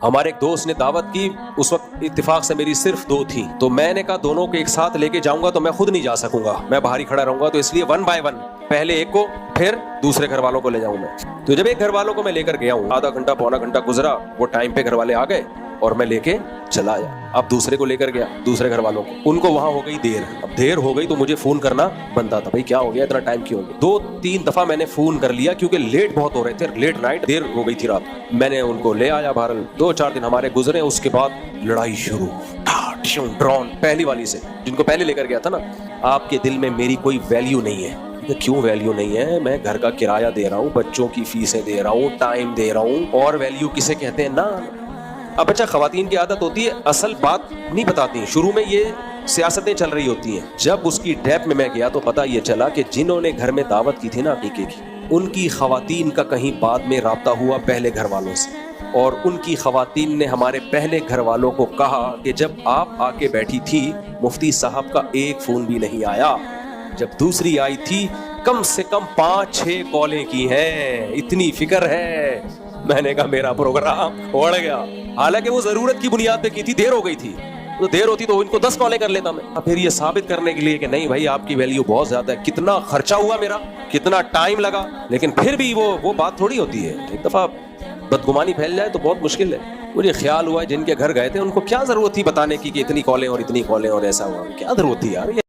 ہمارے ایک دوست نے دعوت کی، اس وقت اتفاق سے میری صرف 2 تھی، تو میں نے کہا دونوں کو ایک ساتھ لے کے جاؤں گا تو میں خود نہیں جا سکوں گا، میں باہر ہی کھڑا رہوں گا، تو اس لیے 1 بائی 1 پہلے ایک کو پھر دوسرے گھر والوں کو لے جاؤں میں۔ تو جب ایک گھر والوں کو میں لے کر گیا ہوں، آدھا گھنٹہ پونا گھنٹہ گزرا، وہ ٹائم پہ گھر والے آ گئے اور میں لے کے چلا آیا۔ اب دوسرے کو لے کر گیا، دوسرے گھر والوں کو، ان کو وہاں ہو گئی دیر۔ اب دیر ہو گئی تو مجھے فون کرنا بنتا تھا، بھائی کیا ہو گیا، اتنا ٹائم کیوں ہو گیا؟ 2-3 دفعہ میں نے فون کر لیا کیونکہ لیٹ بہت ہو رہے تھے، لیٹ نائٹ، دیر ہو گئی تھی رات۔ میں نے ان کو لے آیا بہرحال، 2-4 دن ہمارے گزرے، اس کے بعد لڑائی شروع، ڈرون پہلی والی سے، جن کو پہلے لے کر گیا تھا نا۔ آپ کے دل میں میری کوئی ویلیو نہیں ہے۔ کیوں ویلیو نہیں ہے؟ میں گھر کا کرایہ دے رہا ہوں، بچوں کی فیسیں دے رہا ہوں، ٹائم دے رہا ہوں، اور ویلیو کسے کہتے ہیں نا۔ اب اچھا، خواتین کی عادت ہوتی ہے اصل بات نہیں بتاتی، شروع میں یہ سیاستیں چل رہی ہوتی ہیں۔ جب اس کی ڈیپ میں گیا تو پتہ یہ چلا کہ جنہوں نے گھر میں دعوت کی تھی نا عقیقے کی، ان کی خواتین کا کہیں بعد میں رابطہ ہوا پہلے گھر والوں سے، اور ان کی خواتین نے ہمارے پہلے گھر والوں کو کہا کہ جب آپ آ کے بیٹھی تھی مفتی صاحب کا ایک فون بھی نہیں آیا، جب دوسری آئی تھی کم سے کم 5-6 کالیں کی ہیں، اتنی فکر ہے۔ میں نے کہا میرا پروگرام اڑ گیا، حالانکہ وہ ضرورت کی بنیاد پہ کی تھی، دیر ہو گئی تھی، تو دیر ہوتی تو ان کو 10 کالیں کر لیتا میں۔ پھر یہ ثابت کرنے کے لیے کہ نہیں بھائی آپ کی ویلیو بہت زیادہ ہے، کتنا خرچہ ہوا میرا، کتنا ٹائم لگا، لیکن پھر بھی وہ بات تھوڑی ہوتی ہے۔ ایک دفعہ بدگمانی پھیل جائے تو بہت مشکل ہے۔ مجھے خیال ہوا جن کے گھر گئے تھے ان کو کیا ضرورت تھی بتانے کی کہ اتنی کالیں اور اتنی کالیں اور ایسا ہوا، کیا ضرورت تھی یار؟